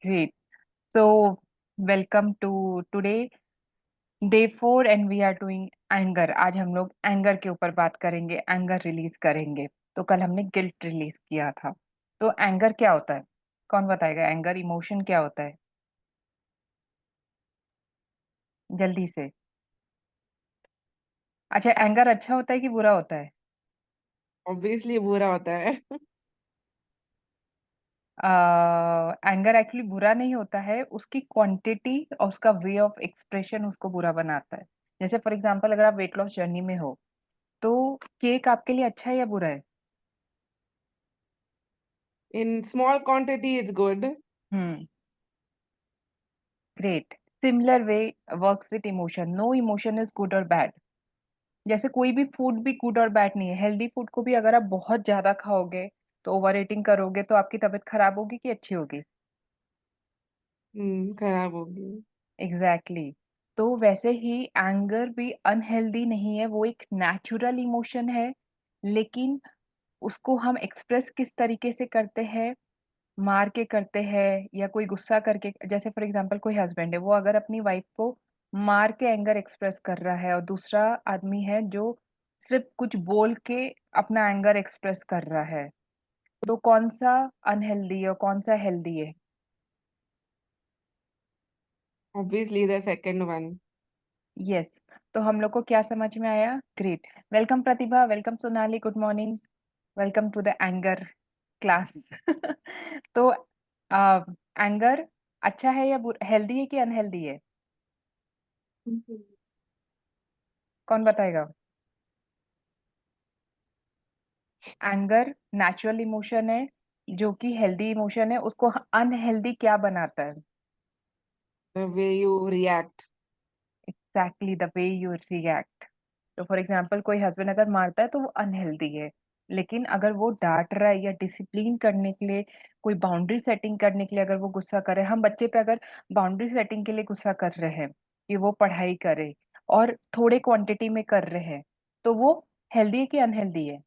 Great. So, welcome to today, day 4 and we are doing anger. आज हम लोग anger के ऊपर बात करेंगे, एंगर रिलीज करेंगे। तो कल हमने गिल्ट रिलीज किया था। तो एंगर क्या होता है? कौन बताएगा एंगर इमोशन क्या होता है? जल्दी से। अच्छा, एंगर अच्छा होता है कि बुरा होता है? ऑब्वियसली बुरा होता है। एंगर एक्चुअली बुरा नहीं होता है, उसकी क्वांटिटी और उसका वे ऑफ एक्सप्रेशन उसको बुरा बनाता है। जैसे फॉर एग्जांपल अगर आप वेट लॉस जर्नी में हो, तो केक आपके लिए अच्छा है या बुरा है? In small quantity is good. Hmm. Great. Similar way works with emotion. No emotion is good और बैड। जैसे कोई भी फूड भी गुड और बैड नहीं है। हेल्दी फूड को भी अगर आप बहुत ज्यादा खाओगे तो ओवर ईटिंग करोगे तो आपकी तबीयत खराब होगी कि अच्छी होगी? खराब होगी। Exactly exactly. तो वैसे ही एंगर भी अनहेल्दी नहीं है, वो एक नेचुरल इमोशन है। लेकिन उसको हम एक्सप्रेस किस तरीके से करते हैं? मार के करते हैं या कोई गुस्सा करके। जैसे फॉर एग्जांपल कोई हस्बैंड है, वो अगर अपनी वाइफ को मार के एंगर एक्सप्रेस कर रहा है, और दूसरा आदमी है जो सिर्फ कुछ बोल के अपना एंगर एक्सप्रेस कर रहा है, तो कौन सा अनहेल्दी है और कौन सा हेल्दी है? Obviously the second one. Yes. तो हम लोग को क्या समझ में आया? Great. Welcome Pratibha, welcome Sonali, good morning. Welcome to the anger class. तो एंगर अच्छा है या हेल्दी है कि अनहेल्दी है? कौन बताएगा? एंगर नेचुरल इमोशन है, जो कि हेल्दी इमोशन है। उसको अनहेल्दी क्या बनाता है? The way you react. Exactly the way you react. तो फॉर एग्जाम्पल कोई हस्बैंड अगर मारता है तो वो अनहेल्दी है। लेकिन अगर वो डांट रहा है या डिसिप्लिन करने के लिए, कोई बाउंड्री सेटिंग करने के लिए अगर वो गुस्सा करे, हम बच्चे पे अगर बाउंड्री सेटिंग के लिए गुस्सा कर रहे हैं कि वो पढ़ाई करे और थोड़े क्वांटिटी में कर रहे हैं, तो वो हेल्दी है कि अनहेल्दी है?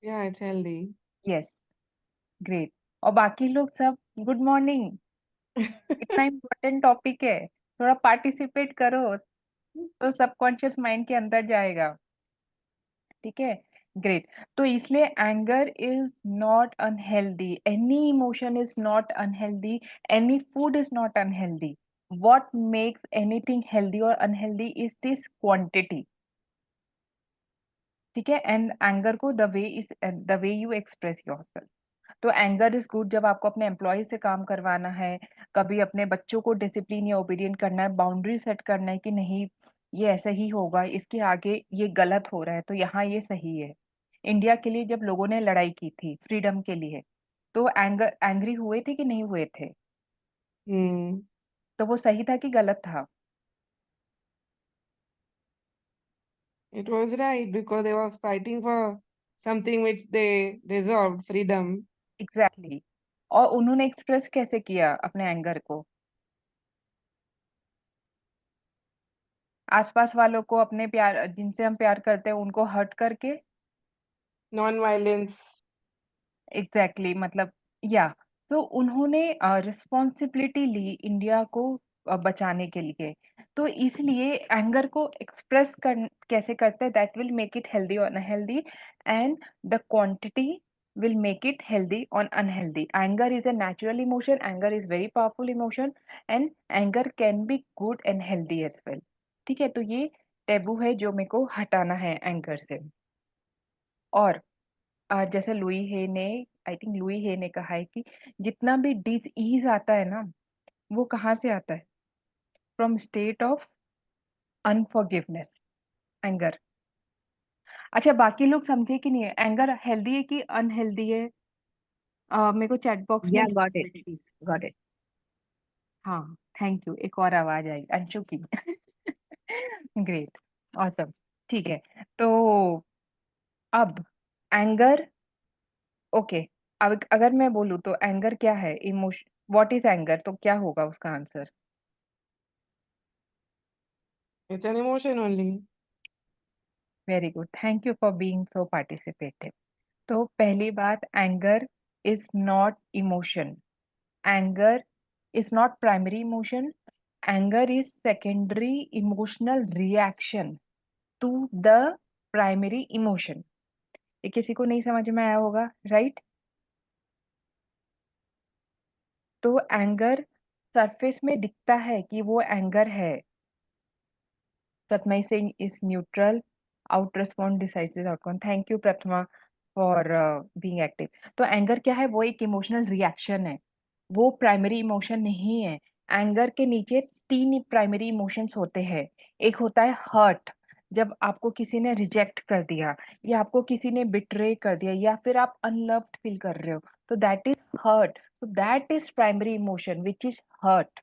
या इट्स हेल्दी। यस। ग्रेट। और बाकी लोग सब, गुड मॉर्निंग। इतना इम्पोर्टेंट टॉपिक है, थोड़ा पार्टिसिपेट करो तो सबकॉन्शियस माइंड के अंदर जाएगा। ठीक है। ग्रेट। तो इसलिए anger is not unhealthy, any emotion is not unhealthy, any food is not unhealthy. What makes anything healthy और अनहेल्दी इज दिस क्वांटिटी। ठीक है। एंड एंगर को the way you express yourself. तो एंगर इज गुड जब आपको अपने employ से काम करवाना है, कभी अपने बच्चों को डिसिप्लिन या ओबीडियंट करना है, बाउंड्री सेट करना है कि नहीं, ये ऐसा ही होगा, इसके आगे ये गलत हो रहा है तो यहाँ ये सही है। इंडिया के लिए जब लोगों ने लड़ाई की थी फ्रीडम के लिए, तो एंग्री हुए थे कि नहीं हुए थे? हम्म। तो वो सही था कि गलत था? It was right because they were fighting for something which they deserved, freedom. Exactly exactly. और उन्होंने एक्सप्रेस कैसे किया अपने एंगर को? आसपास वालों को, अपने प्यार जिनसे हम प्यार करते हैं उनको हर्ट करके। Non violence. एग्जैक्टली exactly, मतलब या तो उन्होंने रिस्पॉन्सिबिलिटी ली इंडिया को बचाने के लिए। तो इसलिए एंगर को एक्सप्रेस कर कैसे करते हैं, that will make it healthy और unhealthy, and the quantity will make it healthy or unhealthy. Anger is a natural emotion. Anger is very powerful emotion, and anger can be good and healthy as well. ठीक है। तो ये taboo है जो मेरे को हटाना है एंगर से। और जैसे लुई हे ने, आई थिंक लुई हे ने कहा है कि जितना भी डिजीज आता है ना, वो कहाँ से आता है? From state of unforgiveness, anger. अच्छा, बाकी लोग समझे कि नहीं है एंगर हेल्दी है कि अनहेल्दी है? मेरे को चैट बॉक्स में Yeah, लिख got it. Please. Got it. हाँ, थैंक यू। एक और आवाज आई अंशु की। ग्रेट। ऑसम। ठीक है। तो अब एंगर, ओके, अब अगर मैं बोलूँ तो एंगर क्या है, इमोशन, व्हाट इज एंगर, तो क्या होगा उसका answer? It's an emotion only. Very good, thank you for being so participative. तो पहली बात, anger is not emotion. Anger is not primary emotion. Anger is secondary emotional reaction to the primary emotion. ये किसी को नहीं समझ में आया होगा, राइट? तो एंगर सरफेस में दिखता है कि वो एंगर है. Prathama is saying is neutral. Out respond decisive outcome. Thank you, Prathama, for being active. तो एंगर क्या है? वो एक इमोशनल रिएक्शन है, वो प्राइमरी इमोशन नहीं है. एंगर के नीचे तीन प्राइमरी इमोशंस होते हैं. एक होता है हर्ट, जब आपको किसी ने रिजेक्ट कर दिया या आपको किसी ने बिट्रे कर दिया या फिर आप अनलव्ड फील कर रहे हो, तो that is hurt. So that is primary emotion, which is hurt.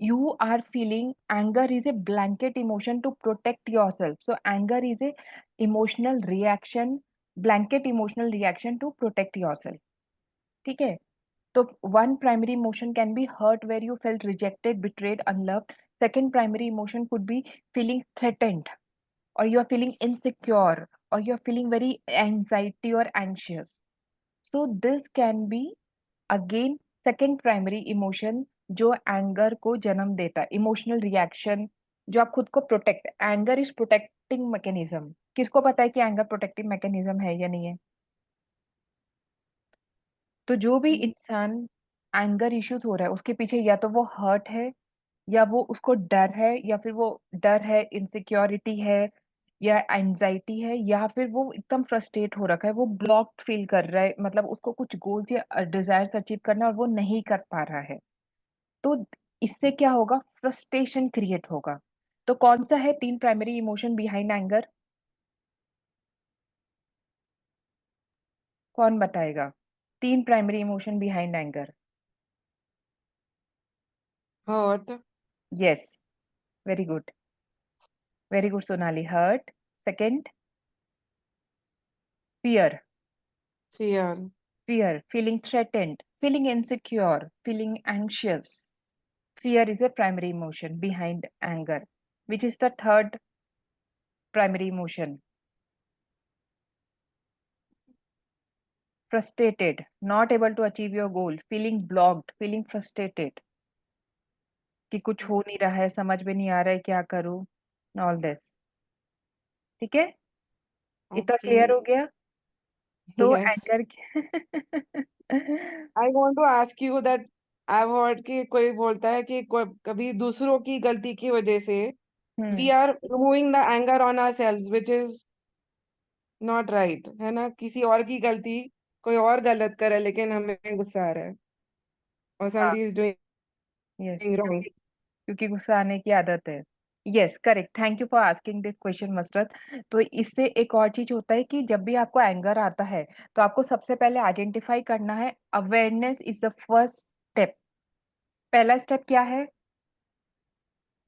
You are feeling anger is a blanket emotion to protect yourself. So anger is a emotional reaction, blanket emotional reaction to protect yourself. ठीक है? तो one primary emotion can be hurt, where you felt rejected, betrayed, unloved. Second primary emotion could be feeling threatened, or you are feeling insecure, or you are feeling very anxiety or anxious. So this can be again second primary emotion जो anger को जन्म देता है, emotional reaction जो आप खुद को protect. Anger is protecting mechanism. किसको पता है कि एंगर प्रोटेक्टिव मैकेनिज्म है या नहीं है? तो जो भी इंसान एंगर इश्यूज हो रहा है उसके पीछे या तो वो हर्ट है, या वो उसको डर है, या फिर वो डर है, इनसिक्योरिटी है, या एंजाइटी है, या फिर वो एकदम फ्रस्ट्रेट हो रखा है, वो ब्लॉक्ड फील कर रहा है, मतलब उसको कुछ गोल्स या डिजायर्स अचीव करना है और वो नहीं कर पा रहा है. तो इससे क्या होगा? फ्रस्ट्रेशन क्रिएट होगा. तो कौन सा है तीन प्राइमरी इमोशन बिहाइंड एंगर? कौन बताएगा? तीन primary emotion behind anger. hurt, yes, very good. Very good Sonali. Hurt. Second, fear. fear, Fear, feeling threatened, feeling insecure, feeling anxious. Fear is a primary emotion behind anger. Which is the third primary emotion? Frustrated, not able to achieve your goal, feeling blocked, feeling frustrated. कि कुछ हो नहीं रहा है, समझ में नहीं आ रहा है क्या करूं. All this. ठीक है? इतना क्लियर okay, हो गया? तो yes. Anger I want to ask you that I've heard कि कोई बोलता है कि कोई कभी दूसरों की गलती की वजह से we hmm. are removing the anger on ourselves, which is not right, है ना? किसी और की गलती, कोई और गलत करे लेकिन हमें गुस्सा आ रहा है, or हाँ. somebody is doing yes, wrong. क्योंकि गुस्सा आने की आदत है. Yes, correct. Thank you for asking this question, Masrat. तो इससे एक और चीज होता है कि जब भी आपको एंगर आता है तो आपको सबसे पहले आइडेंटिफाई करना है. Awareness is the first step. पहला स्टेप क्या है?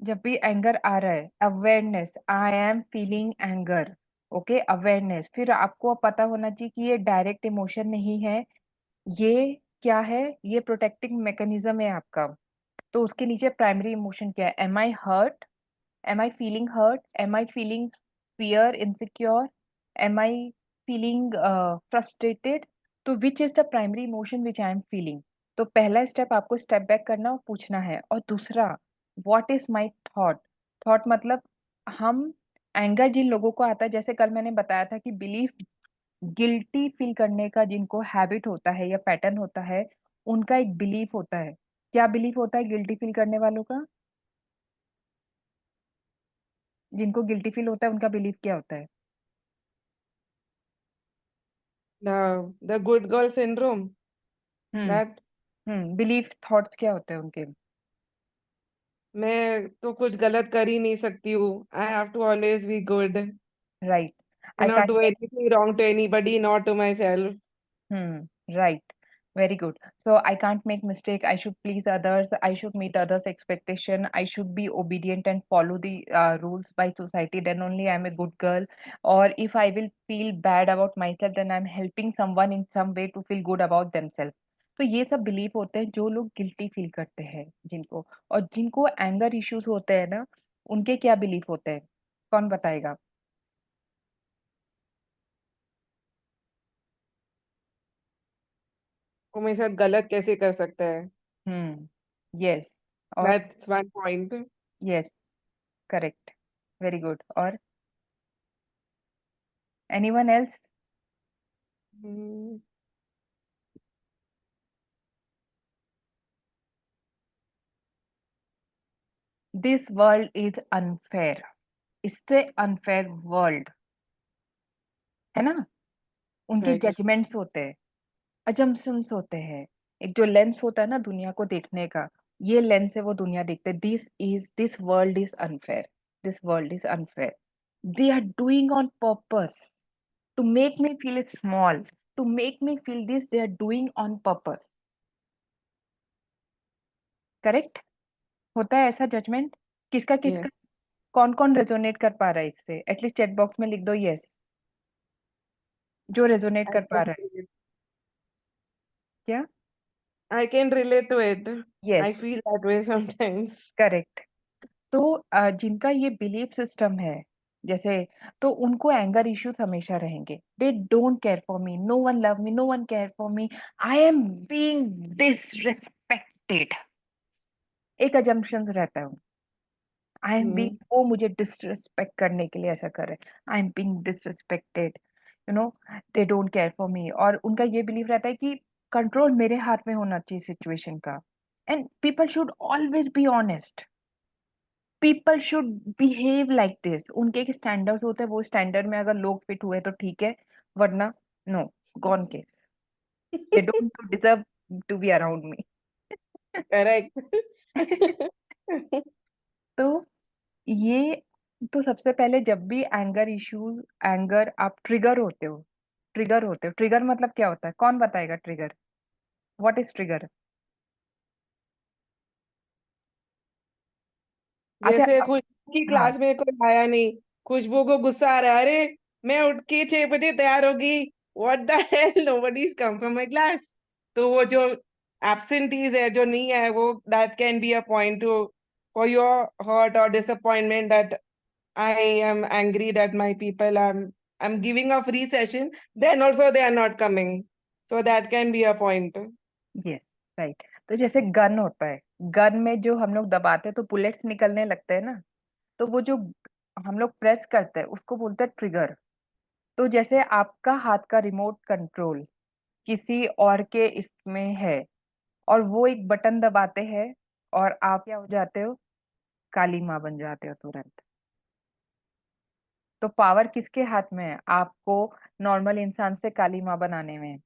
जब भी एंगर आ रहा है, awareness, I am feeling anger. Okay, awareness. फिर आपको पता होना चाहिए कि ये डायरेक्ट इमोशन नहीं है. ये क्या है? ये प्रोटेक्टिंग मैकेनिज्म है आपका. तो उसके नीचे प्राइमरी इमोशन क्या है? Am I hurt? Am I feeling hurt? Am I feeling fear, insecure? Am I feeling frustrated? तो which is the primary emotion which I am feeling? तो पहला स्टेप आपको स्टेप बैक करना और पूछना है. और दूसरा, what is my thought? Thought मतलब हम एंगर जिन लोगों को आता है, जैसे कल मैंने बताया था कि बिलीफ, गिल्टी फील करने का जिनको हैबिट होता है या पैटर्न होता है, उनका एक बिलीफ होता है. क्या बिलीफ होता है गिल्टी फील करने वालों का? जिनको गिल्टी फील होता है उनका बिलीफ क्या होता है? The good girl syndrome, hmm. that belief thoughts क्या होते हैं उनके? मैं तो कुछ गलत कर ही नहीं सकती हूँ. I have to always be good. Right. I I not can't do make. anything wrong to anybody, not to myself. Right. Very good. So I can't make mistake, I should please others, I should meet others expectation, I should be obedient and follow the rules by society, then only I am a good girl. और if I will feel bad about my self, then I am helping someone in some way to feel good about themselves. तो ये सब belief होते हैं जो लोग guilty feel करते हैं जिनको. और जिनको एंगर इश्यूज होते हैं ना, उनके क्या बिलीफ होते हैं? कौन बताएगा? वो मेरे साथ गलत कैसे कर सकता है? यस। और that's one point. Yes, correct, very good. और anyone else? This world is unfair. इससे अनफेयर वर्ल्ड है ना। उनके राइट। जजमेंट्स होते हैं, अजम्पशंस होते हैं। एक जो लेंस होता है ना दुनिया को देखने का, ये लेंस से वो दुनिया देखते हैं। This world is unfair. This world is unfair. They are doing on purpose to make me feel small, to make me feel this. They are doing on purpose. Correct. होता है ऐसा जजमेंट? किसका ये किसका? कौन कौन रेजोनेट कर पा रहा है इससे? एटलीस्ट चैट बॉक्स में लिख दो यस, जो रेजोनेट आई कर पा कैन रहा है। क्या? I can relate to it. Yes, I feel that way sometimes. Correct. तो जिनका ये बिलीफ सिस्टम है जैसे, तो उनको एंगर इश्यूज हमेशा रहेंगे। They don't care for me, no one love me, no one care for me, I am being disrespected. एक अजम्पशंस रहता है। आई एम बीइंग, वो मुझे डिसरिस्पेक्ट करने के लिए ऐसा कर रहे हैं। आई am being disrespected, you know. They don't care for मी, और उनका ये बिलीफ रहता है कि कंट्रोल मेरे हाथ में होना चाहिए सिचुएशन का। And people should always be honest. People should behave like this. उनके एक स्टैंडर्ड्स होते हैं, वो स्टैंडर्ड में अगर लोग फिट हुए तो ठीक है, वरना no, gone case. They don't deserve to be around me. Correct. तो ये, तो सबसे पहले जब भी एंगर इश्यूज, एंगर आप ट्रिगर होते हो, ट्रिगर होते हो, ट्रिगर मतलब क्या होता है? कौन बताएगा ट्रिगर? What is trigger? अच्छा जैसे खुशबू की हाँ। क्लास में कोई आया नहीं, खुशबू को गुस्सा आ रहा है, अरे मैं उठ के 6 बजे तैयार होगी, what the hell, nobody is come from my class. तो वो जो एब्सेंटीज है, जो नहीं है, वो that can be a point to for your hurt और disappointment, that I am angry that my people I am giving a free session, then also they are not coming, so that can be a point. Yes, right. तो जैसे gun होता है, gun में जो हम लोग दबाते हैं तो बुलेट्स निकलने लगते हैं ना, तो वो जो हम लोग प्रेस करते हैं उसको बोलते हैं ट्रिगर। तो जैसे आपका हाथ का रिमोट कंट्रोल किसी और के इसमें है, और वो एक बटन दबाते हैं और आप क्या हो जाते हो? काली माँ बन जाते हो तुरंत। तो पावर किसके हाथ में है आपको नॉर्मल इंसान से काली माँ बनाने में?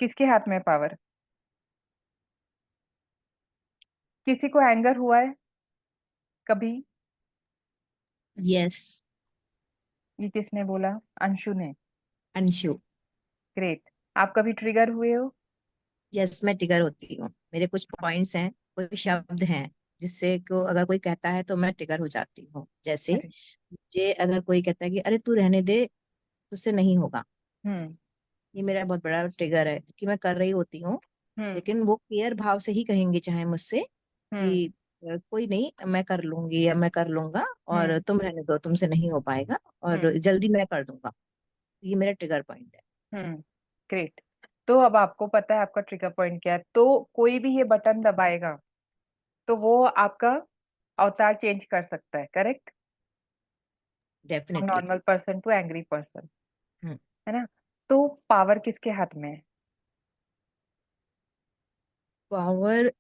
किसके हाथ में पावर? किसी को एंगर हुआ है कभी? यस। ये किसने बोला? अंशु ने। अंशु। ग्रेट। आप कभी ट्रिगर हुए हो? यस, मैं ट्रिगर होती हूँ। मेरे कुछ पॉइंट्स हैं, कोई हम्म। शब्द हैं जिससे को अगर कोई कहता है तो मैं ट्रिगर हो जाती हूँ। जैसे अरे। मुझे अगर कोई कहता है कि अरे तू रहने दे, तुझसे नहीं होगा, हम्म। ये मेरा बहुत बड़ा ट्रिगर है कि मैं कर रही होती हूँ, हम्म। लेकिन वो क्लियर भाव से ही कहेंगे चाहे मुझसे हम्म। कि कोई नहीं, मैं कर लूंगी या मैं कर लूंगा, हम्म। और तुम रहने दो, तुमसे नहीं हो पाएगा, और हम्म। जल्दी मैं कर दूंगा। ये मेरा ट्रिगर पॉइंट है। हम्म। ग्रेट। तो अब आपको पता है आपका ट्रिगर पॉइंट क्या है, तो कोई भी ये बटन दबाएगा तो वो आपका अवतार चेंज कर सकता है। Correct. From definitely. Normal person to angry person, है ना। तो पावर किसके हाथ में है? पावर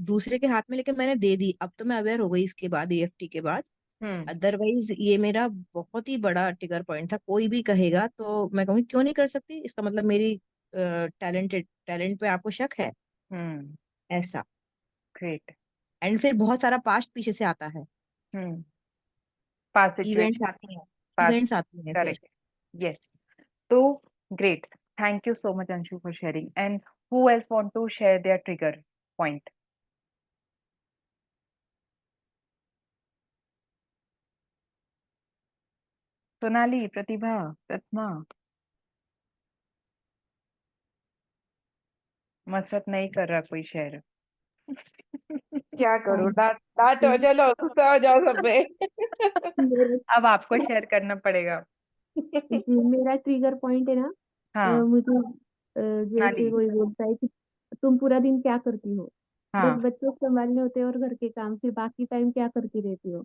दूसरे के हाथ में, लेकिन मैंने दे दी, अब तो मैं अवेयर हो गई इसके बाद, ईएफटी के बाद। हम्म। अदरवाइज ये मेरा बहुत ही बड़ा ट्रिगर पॉइंट था। कोई भी कहेगा तो मैं कहूंगी क्यों नहीं कर सकती, इसका मतलब मेरी टैलेंट पे आपको शक है, हम्म। ऐसा। ग्रेट। एंड फिर बहुत सारा पास्ट पीछे से आता है, हम्म। Past events situation. आती हैं, पास्ट। इवेंट्स आती हैं फिर। करेक्ट। यस। तो great. Thank you so much Anshu for sharing. And who else want to share their trigger point? Sonali, Pratibha, Ratna. Masarat नहीं कर रहा कोई शेयर। क्या करूं, डांट डांटो, चलो गुस्सा हो जाओ सब पे। मेरे अब आपको शेयर करना पड़ेगा। जी, मेरा ट्रिगर पॉइंट है ना, हाँ, मुझे जैसे नाली। कोई बोलता है कि तुम पूरा दिन क्या करती हो? बस हाँ, बच्चों को संभालने होते हैं और घर के काम, फिर बाकी टाइम क्या करती रहती हो?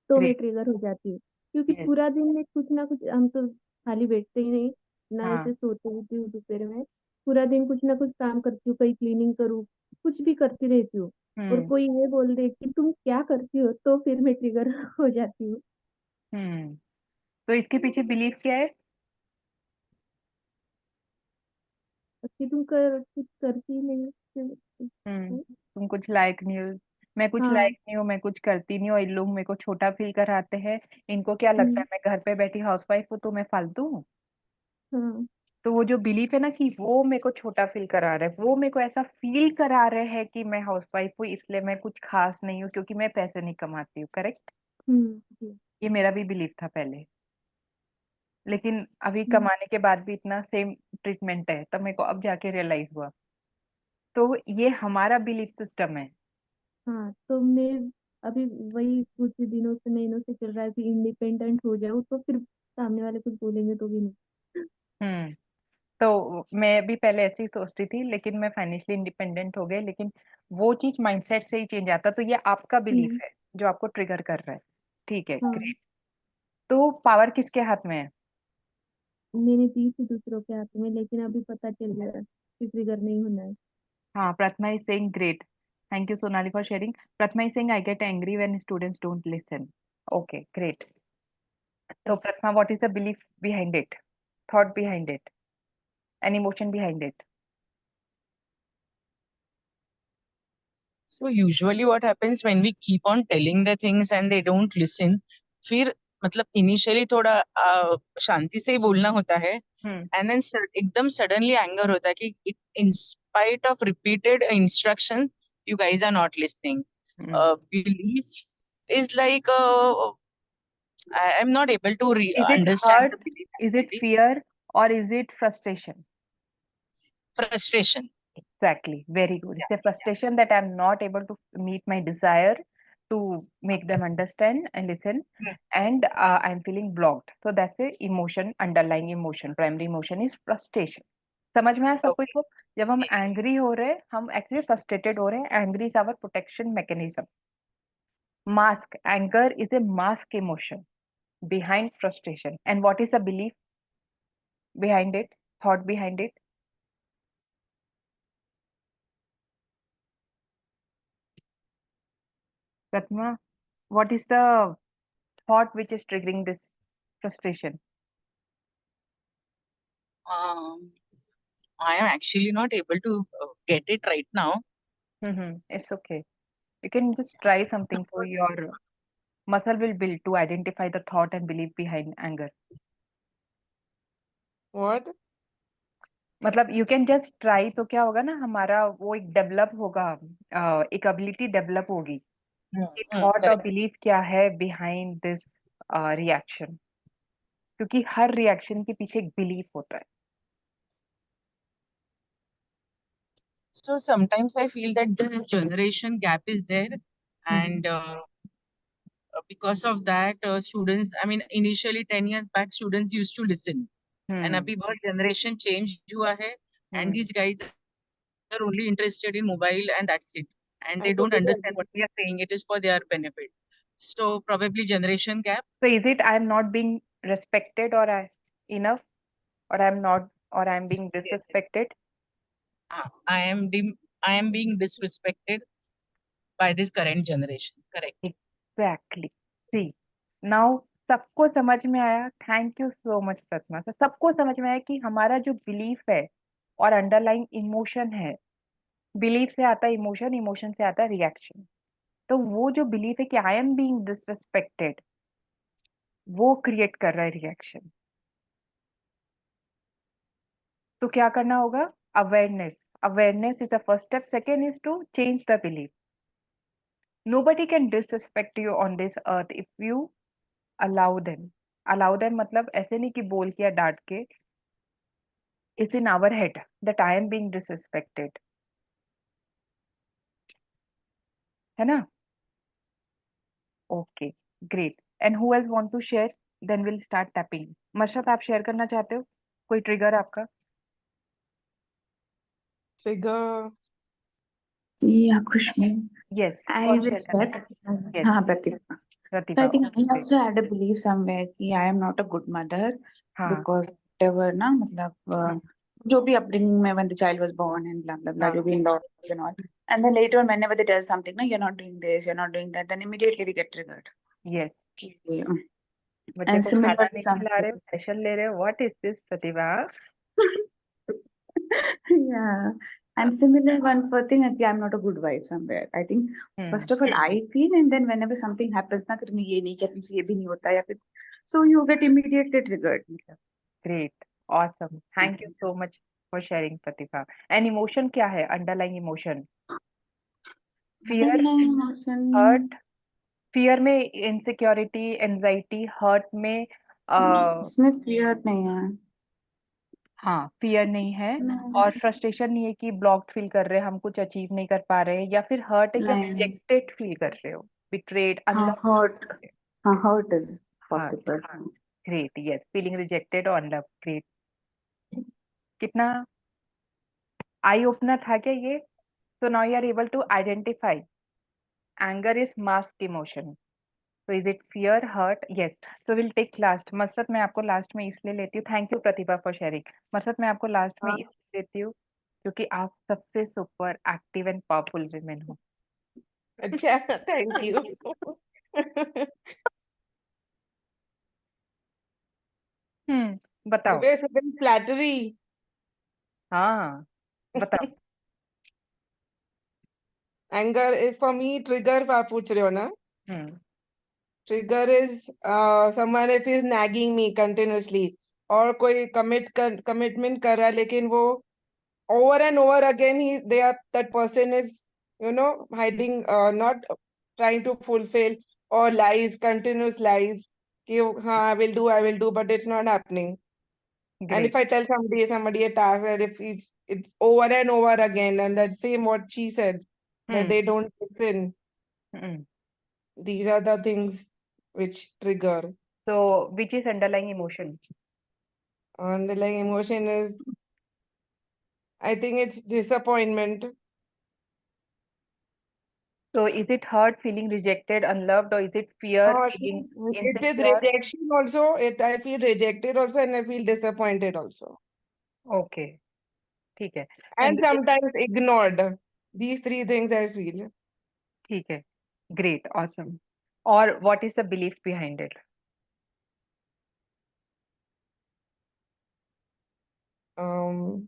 तो मैं ग्रेट। ट्रिगर हो जाती हूँ। क्योंकि यस। पूरा दिन में कुछ ना कुछ, हम तो खाली बैठते ही नहीं, ना हाँ। ऐसे सोते होती हूँ दोपहर में। पूरा दिन कुछ ना कुछ काम करती हूँ, कहीं क्लीनिंग करूँ, कुछ भी करती रहती हूँ। और हम्म। कोई ये बोल दे कि तुम क्या करती हो, तो फिर मैं ट्रिगर हो जाती हूँ। हम्म। तो इसके पीछे बिलीफ क्या है? कि तुम कुछ करती नहीं हम्म। फिर- तुम कुछ लायक नहीं हो। मैं कुछ हाँ। लायक नहीं हूँ, मैं कुछ करती नहीं हूँ, ये लोग मेरे को छोटा फील कराते हैं। इनको क्या लगता है हम्म, मैं घर पे बैठी हाउसवाइफ हूँ तो मैं फालतू हूँ। हाँ। तो वो जो बिलीफ है ना कि वो मेरे को छोटा फील करा रहा है, वो मेरे को ऐसा फील करा रहे हैं कि मैं हाउसवाइफ हूँ इसलिए मैं कुछ खास नहीं हूँ क्योंकि मैं पैसे नहीं कमाती हूँ। करेक्ट। जी। ये मेरा भी बिलीफ था पहले, लेकिन अभी हम्म, कमाने के बाद भी इतना सेम ट्रीटमेंट है तब मेरे को अब जाके रियलाइज हुआ। तो ये हमारा बिलीफ सिस्टम है। हाँ, तो मैं अभी वही कुछ दिनों से, महीनों से चल रहा है कि इंडिपेंडेंट हो जाऊँ, तो फिर सामने वाले कुछ बोलेंगे तो भी नहीं। हम्म। तो मैं भी पहले ऐसे ही सोचती थी लेकिन मैं फाइनेंशियली इंडिपेंडेंट हो गई, लेकिन वो चीज माइंडसेट से ही चेंज आता। तो ये आपका बिलीफ हम्म, है जो आपको ट्रिगर कर रहा है। ठीक है, हाँ। ग्रेट। तो पावर किसके हाथ में है? मैंने दी थी दूसरों के हाथ में, लेकिन अभी पता चल गया कि ट्रिगर नहीं होना है। हाँ, Prathama is saying great. Thank you, Sonali, for sharing. Prathama is saying I get angry when students don't listen. Okay, great. So, Prathama, what is the belief behind it? Thought behind it? An emotion behind it? So usually what happens when we keep on telling the things and they don't listen, फिर मतलब initially थोड़ा शांति से ही बोलना होता है, Hmm. and then एकदम suddenly anger होता है कि in spite of repeated instruction you guys are not listening. Hmm. Belief is like I'm not able to Is it understand hurt? the belief Is it actually. fear? Or is it frustration? Frustration. Exactly. Very good. Yeah, It's a frustration that I'm not able to meet my desire to make them understand and listen, yeah. and I'm feeling blocked. So that's the emotion, underlying emotion. Primary emotion is frustration. समझ में आया सबको Okay. इसको? जब हम angry हो रहे हैं, हम एक्चुअली फ्रस्ट्रेटेड हो रहे हैं। Angry is our protection mechanism. Mask anger is a mask emotion behind frustration. And what is the belief behind it? Thought behind it? Ratma, what is the thought which is triggering this frustration? Um, I am actually not able to get it right now. Mm-hmm. It's okay. You can just try something so your muscle will build to identify the thought and belief behind anger. What? मतलब you can just try, तो क्या होगा ना, हमारा वो एक develop होगा, एक एबिलिटी डेवलप होगी कि थॉट और Correct. बिलीफ क्या है बिहाइंड दिस रिएक्शन। क्योंकि हर रिएक्शन के पीछे एक बिलीफ होता है। So sometimes I feel that the generation gap is there, hmm. and because of that, students. I mean, initially 10 years back, students used to listen, and हम्म। अभी बहुत generation change हुआ है, and hmm. these guys are only interested in mobile, and that's it, and I they don't totally understand agree. what we are saying. It is for their benefit. So probably generation gap. So is it I am not being respected or I enough, or I'm not, or I'm being Yes. disrespected? I am being disrespected by this current generation. Correct. Exactly. See, now सबको समझ में आया। Thank you so much Satma. तो सबको समझ में आया कि हमारा जो बिलीफ है और अंडरलाइंग इमोशन है, बिलीफ से आता है इमोशन, इमोशन से आता है रिएक्शन। तो वो जो बिलीफ है कि आई एम बीइंग डिसरिस्पेक्टेड, वो क्रिएट कर रहा है रिएक्शन। तो क्या करना होगा? Awareness. Awareness is the first step. Second is to change the belief. Nobody can disrespect you on this earth if you allow them. Allow them मतलब ऐसे नहीं कि बोल के या डांट के। It's in our head that I am being disrespected, है ना? Okay, great. And who else want to share? Then will start tapping. Marshad, आप शेयर करना चाहते हो कोई ट्रिगर आपका? Trigger Yeah, Khushbu. Yes, I कौन will शेयर करना check. चाहते? यस, हाँ, Pratika. So Pratibha, I think I okay, also had a belief somewhere कि I am not a good mother हाँ, because whatever ना मतलब जो भी upbringing में when the child was born and blah blah blah हाँ, जो भी in-laws and all, and then later on whenever they tell something ना you're not doing this, you're not doing that, then immediately we get triggered. Yes. कि, बच्चे and को खाना similar to नहीं खिला रहे something. हो, सेशन ले रहे हो, what is this Pratibha? Yeah. And similar one for thing that I'm not a good wife somewhere. I think first of all I feel and then whenever something happens ना कि तुमने ये नहीं किया तुमसे ये भी नहीं होता या फिर so you get immediately triggered. Great, awesome, thank you so much for sharing Pratibha. And emotion क्या है? Underlying emotion, fear, Underlying emotion. Hurt. Fear में इनसिक्योरिटी, एंजाइटी, हर्ट में इसमें fear नहीं है. हाँ, फियर नहीं है, नहीं. और फ्रस्ट्रेशन नहीं है कि ब्लॉक्ड फील कर रहे हैं, हम कुछ अचीव नहीं कर पा रहे हैं, या फिर हर्ट है कि आप नहीं. रिजेक्टेड फील कर रहे हो, बिट्रेड, हाँ, अनलव्ड hurt. फील। हाँ, hurt is hurt, possible. Great, yes, feeling rejected और अनलव्ड, ग्रेट। कितना आई ओपनर था क्या ये? So now you are able to identify anger is mask emotion. So is it fear, hurt? Yes. So we'll take last. Masarat, मैं आपको last में इसलिए लेती हूँ, thank you Pratibha for sharing. Masarat, मैं आपको लास्ट में इसलिए लेती हूँ क्योंकि आप सबसे super active and powerful women हो। अच्छा, थैंक यू। बताओ। फ्लैटरी। हाँ, बताओ। Anger is for me trigger, आप पूछ रहे हो ना? Hmm, trigger is someone if is nagging me continuously, और कोई कमिटमेंट कर रहा है लेकिन वो over and over again that person is hiding, not trying to fulfill, or lies, continuous lies कि हाँ I will do but it's not happening. And great, if I tell somebody a task, and if it's over and over again and that same what she said, that they don't listen, these are the things which trigger. so which is underlying emotion? Underlying emotion is, I think it's disappointment. So is it hurt, feeling rejected, unloved, or is it fear, feeling It is insecure? rejection also. I feel rejected also, and I feel disappointed also. Okay, ठीक है। And And sometimes ignored. These three things I feel. ठीक है, great, awesome. और what is the belief behind it? Um,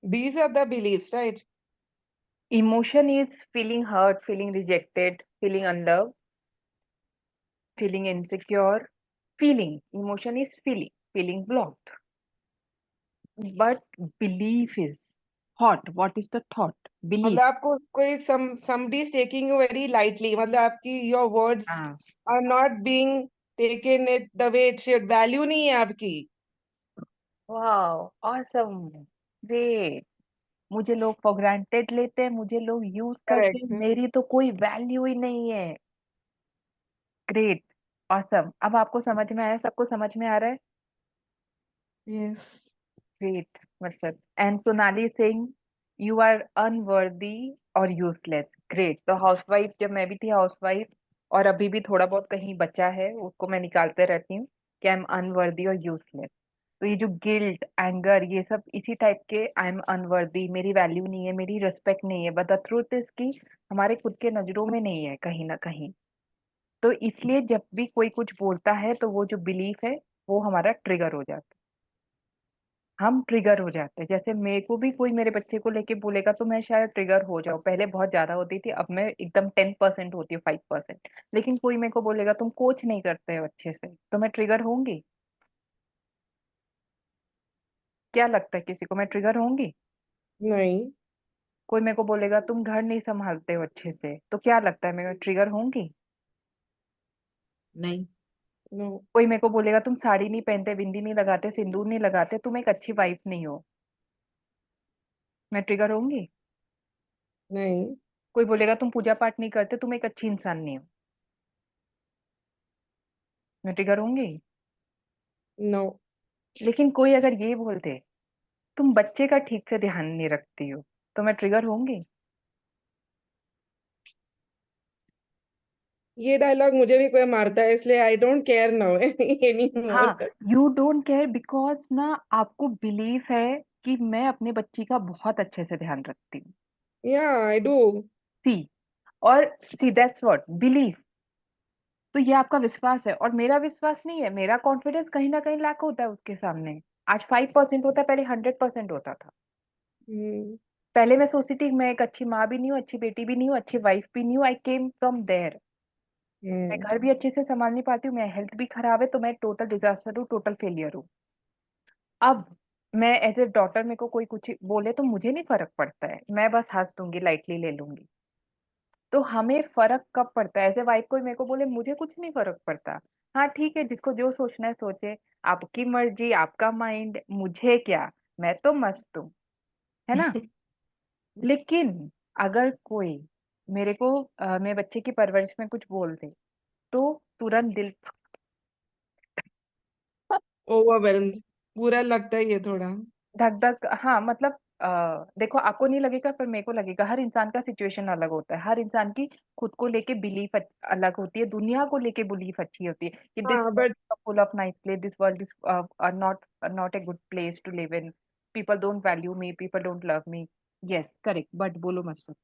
these are the beliefs, right? Emotion is feeling hurt, feeling rejected, feeling unloved, feeling insecure. Feeling. Emotion is feeling. Feeling blocked. But belief is thought. What is the thought? Belief. मतलब आपको कोई somebody is taking you very lightly. मतलब आपकी your words हाँ, are not being taken it the way it should. Value नहीं है आपकी. wow, awesome, great. मुझे लोग फॉर ग्रांटेड लेते हैं, मुझे लोग यूज करते Correct. हैं, मेरी तो कोई वैल्यू ही नहीं है। Great, awesome. अब आपको समझ में आया? सबको समझ में आ रहा है? Yes. ग्रेट, मतलब and Sonali Singh, you are unworthy और यूजलेस। ग्रेट। तो हाउसवाइफ, जब मैं भी थी हाउसवाइफ, और अभी भी थोड़ा बहुत कहीं बचा है, उसको मैं निकालते रहती हूँ कि आई एम अनवर्दी और यूजलेस। तो ये जो गिल्ट, एंगर, ये सब इसी टाइप के, आई एम अनवर्दी, मेरी वैल्यू नहीं है, मेरी रिस्पेक्ट नहीं है, बट द ट्रूथ इज कि हमारे खुद के नजरों में नहीं है कहीं ना कहीं। तो इसलिए जब भी कोई कुछ बोलता है तो वो जो बिलीफ है वो हमारा ट्रिगर हो जाता है, हम ट्रिगर हो जाते हैं। जैसे मेरे को भी कोई मेरे बच्चे को लेके बोलेगा तो मैं शायद ट्रिगर हो जाऊं, पहले बहुत ज्यादा होती थी, अब मैं एकदम 10% होती हूँ, 5%। लेकिन कोई मेरे को बोलेगा तुम कोच नहीं करते हो अच्छे से, तो मैं ट्रिगर होंगी? क्या लगता है किसी को, मैं ट्रिगर होंगी? नहीं. कोई मेरे को बोलेगा तुम घर नहीं संभालते हो अच्छे से, तो क्या लगता है, मैं ट्रिगर होंगी? नहीं। No. कोई मेरे को बोलेगा तुम साड़ी नहीं पहनते, बिंदी नहीं लगाते, सिंदूर नहीं लगाते, तुम एक अच्छी वाइफ नहीं हो, मैं ट्रिगर होंगी? नहीं. कोई बोलेगा तुम पूजा पाठ नहीं करते, तुम एक अच्छी इंसान नहीं हो, मैं ट्रिगर होंगी। नो। लेकिन कोई अगर ये बोलते तुम बच्चे का ठीक से ध्यान नहीं रखती हो, तो मैं ट्रिगर होंगी। ये डायलॉग मुझे भी कोई मारता है, इसलिए I don't care now any हाँ, मोर। यू डोंट केयर बिकॉज ना आपको बिलीफ है कि मैं अपने बच्ची का बहुत अच्छे से ध्यान रखती हूँ। या आई डू। सी, और सी दैट्स व्हाट बिलीफ। तो ये आपका विश्वास है और मेरा विश्वास नहीं है, मेरा कॉन्फिडेंस कहीं ना कहीं लैक होता है उसके सामने। आज 5% होता है, पहले 100% होता था। पहले मैं सोचती थी मैं एक अच्छी माँ भी नहीं हूँ, अच्छी बेटी भी नहीं हूँ, अच्छी वाइफ भी नहीं हूँ, आई केम फ्रॉम देयर। मैं घर भी अच्छे से संभाल नहीं पाती हूँ, मेरा हेल्थ भी खराब है, तो मैं टोटल डिजास्टर हूँ, टोटल फेलियर हूँ। अब मैं एज ए डॉटर, मेरे को कोई कुछ बोले तो मुझे नहीं फर्क पड़ता है, मैं बस हंस दूंगी, लाइटली ले लूंगी। तो हमें फर्क कब पड़ता है? एज ए वाइफ कोई मेरे को बोले मुझे कुछ नहीं फर्क पड़ता। हाँ ठीक है, जिसको जो सोचना है सोचे, आपकी मर्जी, आपका माइंड, मुझे क्या, मैं तो मस्त हूँ, है ना। लेकिन अगर कोई मेरे को मेरे बच्चे की परवरिश में कुछ बोल दे, तो तुरंत दिल ओवरवेल्म्ड बुरा लगता है ये थोड़ा। धक धक। हाँ मतलब देखो, आपको नहीं लगेगा पर मेरे को लगेगा। हर इंसान का सिचुएशन अलग होता है, हर इंसान की खुद को लेके बिलीफ अलग होती है, दुनिया को लेके बिलीफ अच्छी होती है कि दिस हाँ world but is full of nice place, this world is not not a good place to live in, people don't value me, people don't love me. Yes correct, but बोलो मत।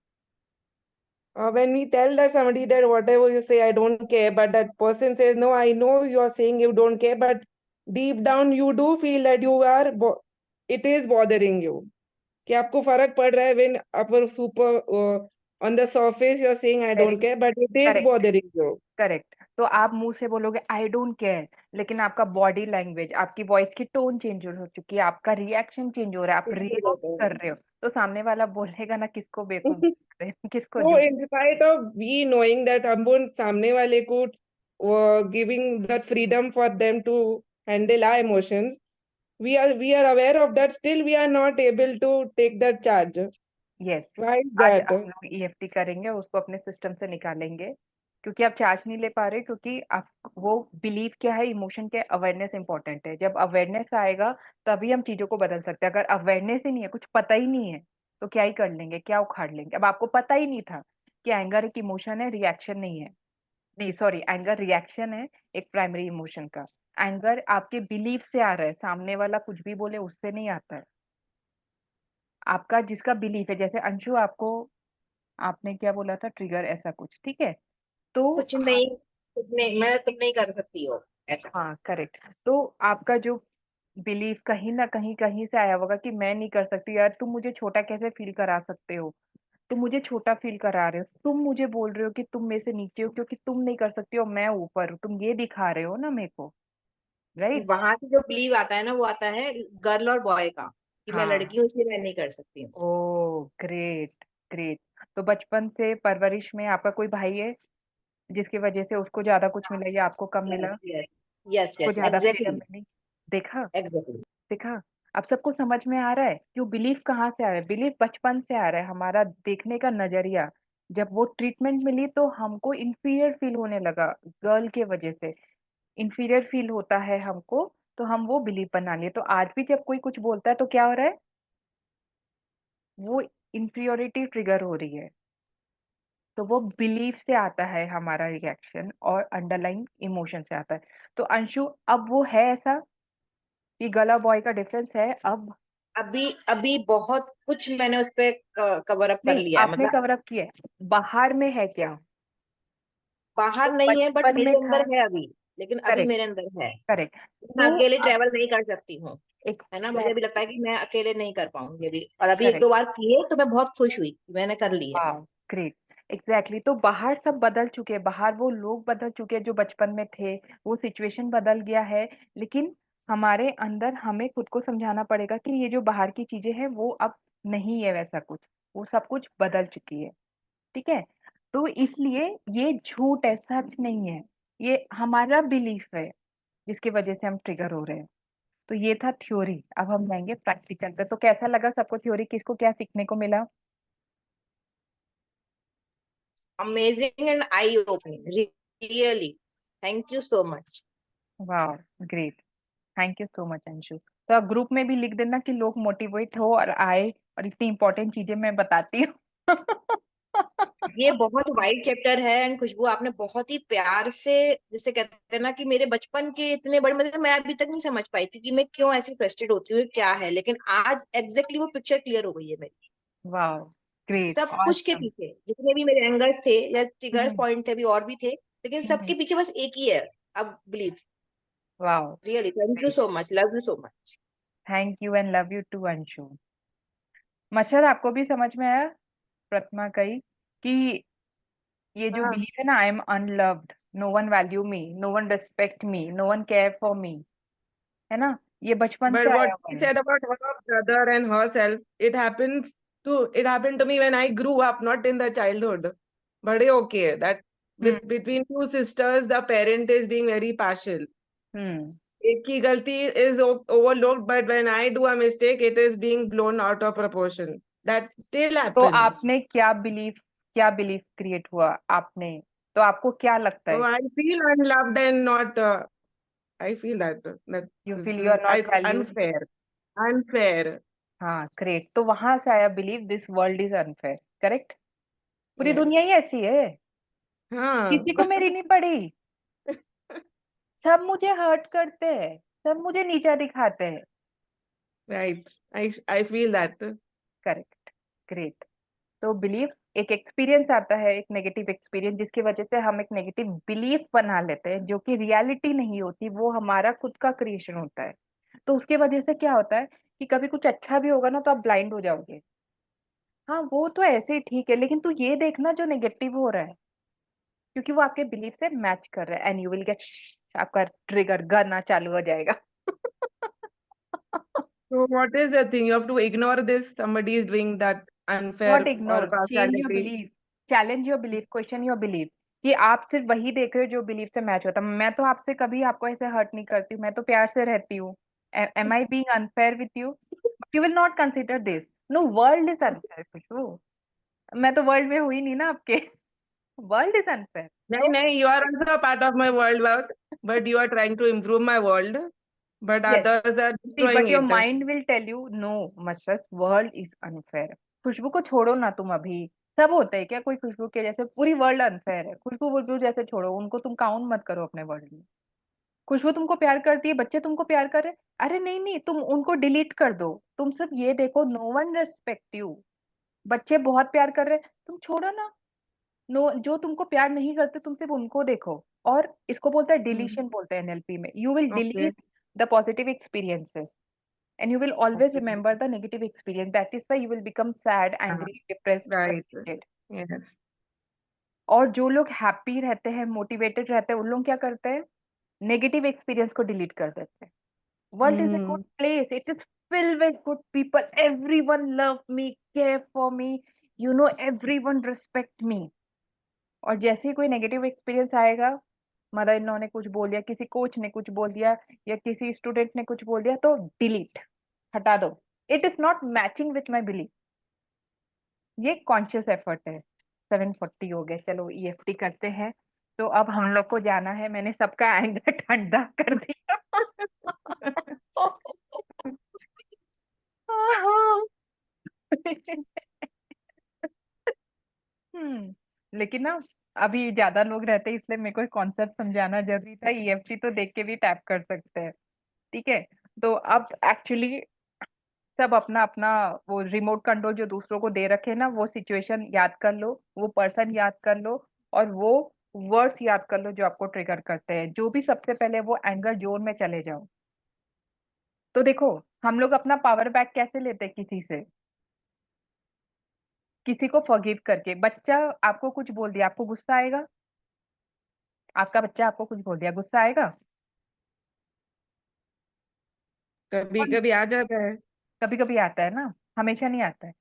when we tell that somebody that whatever you say I don't care, but that person says no, I know you are saying you don't care, but deep down you do feel that you are it is bothering you, कि आपको फर्क पड़ रहा है। when upper super on the surface you are saying I don't care, but it is correct, bothering you. Correct. तो आप मुंह से बोलोगे आई डोंट केयर, लेकिन आपका बॉडी लैंग्वेज, आपकी वॉइस की टोन चेंज हो चुकी है, आपका रिएक्शन चेंज हो रहा है, आप कुछ भी रिएक्ट रहता कर रहे हो, तो सामने वाला बोलेगा ना किसको बेवकूफ है। बना रहे हैं, किसको So जो। in spite of we knowing that हम वो सामने वाले को giving that freedom for them to handle our emotions, we are aware of that, still we are not able to take that charge. Yes, Why is आज that? हम लोग EFT करेंगे, उसको अपने सिस्टम से निकालेंगे, क्योंकि आप चार्ज नहीं ले पा रहे, क्योंकि आप वो बिलीव क्या है, इमोशन क्या है, अवेयरनेस इंपॉर्टेंट है। जब अवेयरनेस आएगा तभी हम चीजों को बदल सकते हैं। अगर अवेयरनेस ही नहीं है, कुछ पता ही नहीं है, तो क्या ही कर लेंगे, क्या उखाड़ लेंगे। अब आपको पता ही नहीं था कि एंगर एक इमोशन है, रिएक्शन नहीं है। नहीं सॉरी, एंगर रिएक्शन है एक प्राइमरी इमोशन का। एंगर आपके बिलीफ से आ रहा है, सामने वाला कुछ भी बोले उससे नहीं आता है। आपका जिसका बिलीफ है, जैसे अंशु आपको, आपने क्या बोला था, ट्रिगर ऐसा कुछ, ठीक है। तो कुछ नहीं, मैं तुम नहीं कर सकती हो ऐसा। हाँ करेक्ट। तो आपका जो बिलीफ कहीं ना कहीं कहीं से आया होगा कि मैं नहीं कर सकती, यार तुम मुझे छोटा कैसे फील करा सकते हो, तुम मुझे छोटा फील करा रहे हो, तुम मुझे बोल रहे हो कि तुम मेरे से नीचे हो क्योंकि तुम नहीं कर सकती हो, मैं ऊपर हूँ, तुम ये दिखा रहे हो ना मेरे को, राइट। वहां से जो बिलीव आता है ना, वो आता है गर्ल और बॉय का, कि मैं हाँ, लड़की हूँ इसलिए मैं नहीं कर सकती हूँ। ओ ग्रेट, ग्रेट। तो बचपन से परवरिश में आपका कोई भाई है जिसकी वजह से उसको ज्यादा कुछ मिला या आपको कम मिला, यस यस यस को यस, ज्यादा फ्रीडम एग्जैक्टली मिली? देखा, एग्जैक्टली। देखा। अब सबको समझ में आ रहा है कि वो बिलीफ कहाँ से आ रहा है। बिलीफ बचपन से आ रहा है, हमारा देखने का नजरिया। जब वो ट्रीटमेंट मिली तो हमको इंफीरियर फील होने लगा, गर्ल के वजह से इंफीरियर फील होता है हमको, तो हम वो बिलीफ बना लिए। तो आज भी जब कोई कुछ बोलता है तो क्या हो रहा है, वो इंफीरियोरिटी ट्रिगर हो रही है। तो वो बिलीफ से आता है हमारा रिएक्शन, और अंडरलाइन इमोशन से आता है। तो अंशु, अब वो है ऐसा कि गर्ल बॉय का डिफरेंस है अब? अभी अभी बहुत कुछ मैंने उस पे कवर अप कर नहीं, लिया है, आपने मतलब कवर अप किया है, बाहर में है क्या? बाहर तो नहीं है बट बचपन मेरे में था। अंदर है अभी। लेकिन अभी करेक्ट, मेरे अंदर है। करेक्ट। मैं तो अकेले अब ट्रेवल नहीं कर सकती हूँ, एक है ना। मुझे अभी लगता है कि मैं अकेले नहीं कर पाऊंगी अभी, और अभी एक करेक्ट, दो बार किए तो मैं बहुत खुश हुई कि मैंने कर लिया। वाह, ग्रेट, एग्जैक्टली। तो बाहर सब बदल चुके हैं, बाहर वो लोग बदल चुके हैं जो बचपन में थे, वो सिचुएशन बदल गया है। लेकिन हमारे अंदर हमें खुद को समझाना पड़ेगा कि ये जो बाहर की चीजें हैं वो अब नहीं है वैसा कुछ, वो सब कुछ बदल चुकी है, ठीक है। तो इसलिए ये झूठ है, सच नहीं है, ये हमारा बिलीफ है जिसकी वजह से हम ट्रिगर हो रहे हैं। तो ये था थ्योरी, अब हम जाएंगे प्रैक्टिकल पे। तो कैसा लगा सबको थ्योरी, किसको क्या सीखने को मिला? amazing and eye opening, really. Thank you so much. वाह, great, thank you so much Anshu. तो आप ग्रुप में भी लिख देना कि लोग मोटिवेट हो और आए, और इतनी इंपॉर्टेंट चीजें मैं बताती हूँ। ये बहुत वाइड चैप्टर है, एंड खुशबू आपने बहुत ही प्यार से, जैसे कहते हैं ना कि मेरे बचपन के इतने बड़े, मतलब मैं अभी तक नहीं समझ पाई थी कि मैं क्यों ऐसी फ्रस्ट्रेट होती हूँ, क्या है, लेकिन आज एग्जैक्टली वो पिक्चर क्लियर हो गई है मेरी। वाह, ग्रेट, सब कुछ के ऑसम। पीछे जितने भी मेरे एंगर्स थे या ट्रिगर पॉइंट थे, अभी और भी थे, लेकिन सबके पीछे बस एक ही है, अब बिलीव। वाह, really thank you great, so much, love you so much. Thank you and love you too Anshu. Mashhad, आपको भी समझ में आया प्रतिमा कही कि ये जो हाँ, बिलीफ है ना, I am unloved, no one value me, no one respect me, no one care for me, है ना, ये बचपन से but what आया हुआ she है। said about her brother and herself, it happened to me when I grew up, not in the childhood. But okay, that hmm between two sisters, the parent is being very partial. हम्म एक की गलती is overlooked, but when I do a mistake, it is being blown out of proportion. That still तो happens. आपने क्या belief create हुआ आपने, तो आपको क्या लगता So है? I feel unloved and not. I feel that you this feel you is are not it's valued. unfair. Unfair. हाँ, ग्रेट, तो वहां से आया believe this world is unfair, correct. पूरी Yes. दुनिया ही ऐसी है, हाँ. किसी को मेरी नहीं पड़ी, सब मुझे हर्ट करते हैं, सब मुझे नीचा दिखाते हैं। Right. I feel that. Correct, great. तो बिलीफ एक एक्सपीरियंस आता है, एक नेगेटिव एक्सपीरियंस, जिसकी वजह से हम एक नेगेटिव बिलीफ बना लेते हैं, जो कि रियलिटी नहीं होती, वो हमारा खुद का क्रिएशन होता है। तो उसके वजह से क्या होता है कि कभी कुछ अच्छा भी होगा ना, तो आप ब्लाइंड हो जाओगे। हाँ, वो तो ऐसे ही ठीक है, लेकिन तू ये देखना जो नेगेटिव हो रहा है, क्योंकि वो आपके बिलीफ से मैच कर रहा है, एंड यू विल गेट, आपका ट्रिगर गाना चालू हो जाएगा। So what is the thing? You have to ignore this. Somebody is doing that not unfair or ignore, change your partiality. Belief, challenge your belief, question your belief, कि आप सिर्फ वही देख रहे हो जो बिलीफ से मैच होता है। मैं तो आपसे कभी आपको ऐसे हर्ट नहीं करती हूँ, मैं तो प्यार से रहती हूँ। Am I being unfair with you? You will not consider this, no, world is unfair Khushbu, मैं तो वर्ल्ड में हुई नहीं ना आपके। World is unfair. नहीं, नहीं, you are also a part of my world, but you are trying to improve my world, but yes, others are see destroying but your it. Mind will tell you no, Mashrat, world is unfair. Khushbu को छोड़ो ना तुम अभी, सब होते हैं क्या कोई खुशबू के जैसे? पूरी वर्ल्ड अनफेयर है, खुशबू वुशबू जैसे छोड़ो उनको, तुम काउंट मत करो अपने वर्ल्ड में। खुशबू तुमको प्यार करती है, बच्चे तुमको प्यार कर रहे हैं, अरे नहीं नहीं, तुम उनको डिलीट कर दो, तुम सिर्फ ये देखो नो वन रेस्पेक्ट यू। बच्चे बहुत प्यार कर रहे हैं, तुम छोड़ो ना। नो, जो तुमको प्यार नहीं करते तुम सिर्फ उनको देखो। और इसको बोलते हैं Hmm. डिलीशन, बोलते हैं एनएलपी में, you will Okay. Delete the positive experiences and you will always Okay. remember the negative experience. That is why you will become sad, Ah, angry, depressed, right. frustrated. Yes. और जो लोग happy रहते हैं, motivated रहते हैं, उन लोग क्या करते हैं? नेगेटिव एक्सपीरियंस को डिलीट कर देते हैं। World is a good Hmm. Place, it is filled with good people, everyone love me, care for me, you know, everyone respect me. और जैसे ही कोई नेगेटिव एक्सपीरियंस आएगा, मदर इन लॉ ने कुछ बोल दिया, किसी कोच ने कुछ बोल दिया, या किसी स्टूडेंट ने कुछ बोल दिया, तो डिलीट, हटा दो, it is not matching with my belief. ये कॉन्शियस एफर्ट है। 7:40 हो गए, चलो ईएफटी करते हैं। तो अब हम लोग को जाना है, मैंने सबका एंगर ठंडा कर दिया। लेकिन ना, अभी ज्यादा लोग रहते हैं, इसलिए मेरे को कॉन्सेप्ट समझाना जरूरी था। ईएफटी तो देख के भी टैप कर सकते हैं, ठीक है। तो अब एक्चुअली सब अपना अपना वो रिमोट कंट्रोल जो दूसरों को दे रखे ना, वो सिचुएशन याद कर लो, वो पर्सन याद कर लो, और वो वर्ड्स याद कर लो जो आपको ट्रिगर करते हैं। जो भी सबसे पहले वो एंगर जोन में चले जाओ। तो देखो, हम लोग अपना पावर बैक कैसे लेते हैं किसी से? किसी को फॉरगिव करके। बच्चा आपको कुछ बोल दिया, आपको गुस्सा आएगा? आपका बच्चा आपको कुछ बोल दिया, गुस्सा आएगा? कभी कभी आ जाता है। कभी कभी आता है ना, हमेशा नहीं आता है।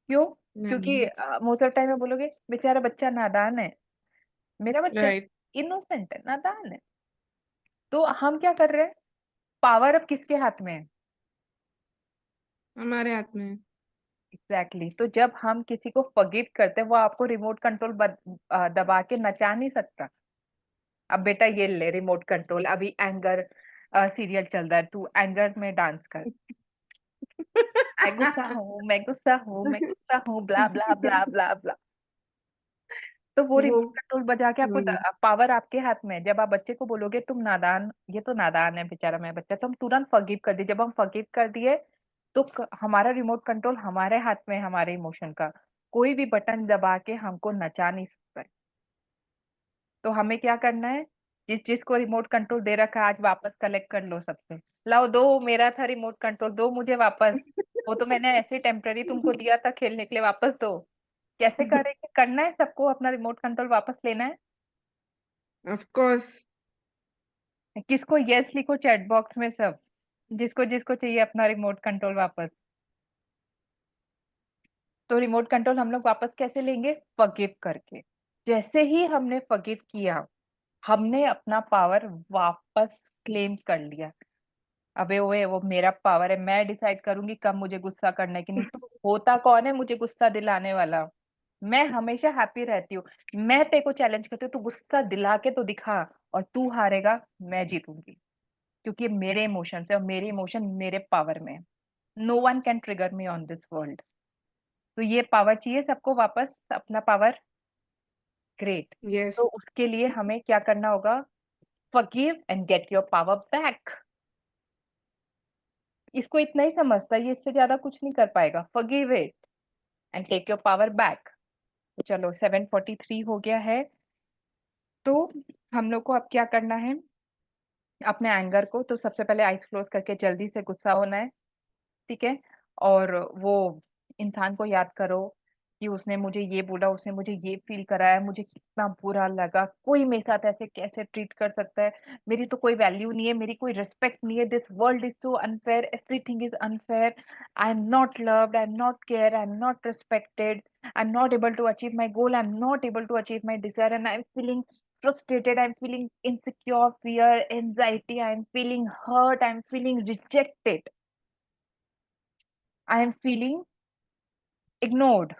क्यों? क्योंकि नहीं. मोस्ट ऑफ टाइम में बोलोगे बेचारा बच्चा नादान है, मेरा बच्चा Right. इनोसेंट है, नादान है। तो हम क्या कर रहे हैं? पावर अब किसके हाथ में है? हमारे हाथ में. एग्जैक्टली तो जब हम किसी को फॉरगिव करते हैं वो आपको रिमोट कंट्रोल दबा के नचा नहीं सकता। अब बेटा ये ले रिमोट कंट्रोल, अभी एंगर सीरियल चल रहा है, तू एंगर में डांस कर। मैं गुस्सा हूँ, मैं गुस्सा हूँ, मैं गुस्सा हूँ, ब्ला ब्ला ब्ला ब्ला ब्ला। तो वो वो रिमोट कंट्रोल बजा के आपको पावर आपके हाथ में है। जब आप बच्चे को बोलोगे तुम नादान, ये तो नादान है बेचारा, मैं बच्चा, तो हम तुरंत फॉरगिव कर दिए। जब हम फॉरगिव कर दिए तो हमारा रिमोट कंट्रोल हमारे हाथ में है, हमारे इमोशन का। कोई भी बटन दबा के हमको नचा नहीं सकता है। तो हमें क्या करना है, जिस जिसको रिमोट कंट्रोल दे रखा है आज वापस कलेक्ट कर लो सबसे। लाओ, दो, मेरा था रिमोट कंट्रोल, दो मुझे वापस। वो तो मैंने ऐसे टेम्पररी तुमको दिया था खेलने के लिए, वापस दो। कैसे करेंगे, करना है सबको अपना रिमोट कंट्रोल वापस लेना है। Of course. किसको यस लिखो चैट बॉक्स में सब, जिसको जिसको चाहिए अपना रिमोट कंट्रोल वापस। तो रिमोट कंट्रोल हम लोग वापस कैसे लेंगे, फॉरगिव करके। जैसे ही हमने फॉरगिव किया, हमने अपना पावर वापस क्लेम कर लिया। अबे ओए, वो मेरा पावर है, मैं डिसाइड करूंगी कब मुझे गुस्सा करना है कि नहीं। तो होता कौन है मुझे गुस्सा दिलाने वाला? मैं हमेशा हैप्पी रहती हूँ। मैं तेरे को चैलेंज करती हूँ, तू गुस्सा दिला के तो दिखा, और तू हारेगा, मैं जीतूंगी। क्योंकि ये मेरे इमोशंस है और मेरे इमोशन मेरे पावर में है। No one can trigger me on this world. तो ये पावर चाहिए सबको वापस, अपना पावर। ग्रेट। यस। तो उसके लिए हमें क्या करना होगा, forgive and get your power back. इसको इतना ही समझता है, ये इससे ज्यादा कुछ नहीं कर पाएगा। Forgive it and take your power back. चलो 7:43 हो गया है। तो हम लोग को अब क्या करना है, अपने एंगर को तो सबसे पहले आइज क्लोज करके जल्दी से गुस्सा होना है, ठीक है। और वो इंसान को याद करो कि उसने मुझे ये बोला, उसने मुझे ये फील कराया, मुझे कितना बुरा लगा, कोई मेरे साथ ऐसे कैसे ट्रीट कर सकता है, मेरी तो कोई वैल्यू नहीं है, मेरी कोई रिस्पेक्ट नहीं है, this world is so unfair, everything is unfair, I am not loved, I am not care, I am not respected, I am not able to achieve my goal, I am not able to achieve my desire, and I am feeling frustrated, I'm feeling insecure, fear, anxiety, I'm feeling hurt, I'm feeling rejected, I am feeling ignored,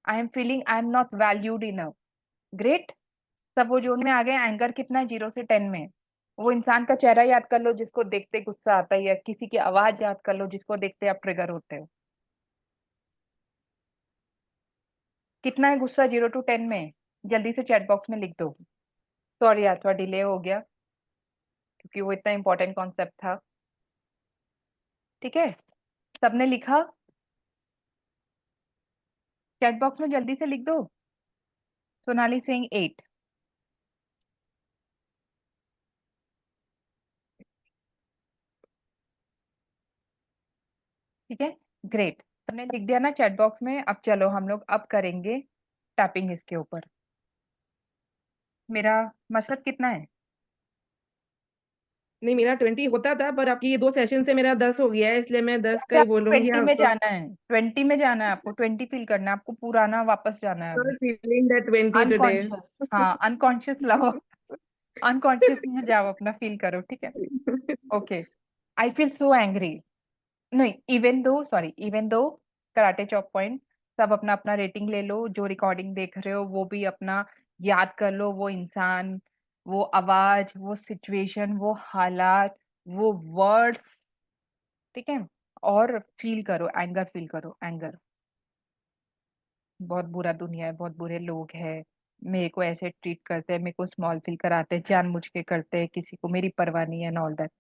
I am feeling I am not valued enough. Great. सब वो zone में आ गए। Anger कितना है, 0 से 10 में। वो इंसान का चेहरा याद कर लो जिसको देखते गुस्सा आता है, या किसी की आवाज याद कर लो जिसको देखते आप ट्रिगर होते हो। कितना है गुस्सा 0 to 10 में? जल्दी से चैट बॉक्स में लिख दो। सॉरी यार, थोड़ा डिले हो गया क्योंकि वो इतना इंपॉर्टेंट कॉन्सेप्ट था। ठीक है, सबने लिखा? चैट बॉक्स में जल्दी से लिख दो। सोनाली सिंह 8। ठीक है, ग्रेट। सबने लिख दिया ना चैट बॉक्स में? अब चलो हम लोग अब करेंगे टैपिंग इसके ऊपर। मेरा मतलब कितना है? नहीं, मेरा 20 होता था, पर आपकी ये 2 सेशन से मेरा 10 हो गया है, इसलिए मैं 10 का अरे ही आपको बोलूंगी 20 में आपको। जाना है, 20 में जाना है आपको, 20 फील करना है आपको, पुराना वापस जाना है अभी। Feeling that 20 today. अनकॉन्शियस, हाँ अनकॉन्शियस लाओ। अनकॉन्शियस में जाओ, अपना फील करो, ठीक है। Okay, I feel so angry. नहीं, even though, sorry, even though karate chop point, सब अपना अपना रेटिंग ले लो। जो रिकॉर्डिंग देख रहे हो वो भी अपना याद कर लो, वो इंसान, वो आवाज, वो सिचुएशन, वो हालात, वो वर्ड्स, ठीक है। और फील करो, एंगर फील करो, एंगर। बहुत बुरा दुनिया है, बहुत बुरे लोग हैं, मेरे को ऐसे ट्रीट करते हैं, मेरे को स्मॉल फील कराते हैं, जानबूझ के करते हैं, किसी को मेरी परवाह नहीं है, एंड ऑल दैट।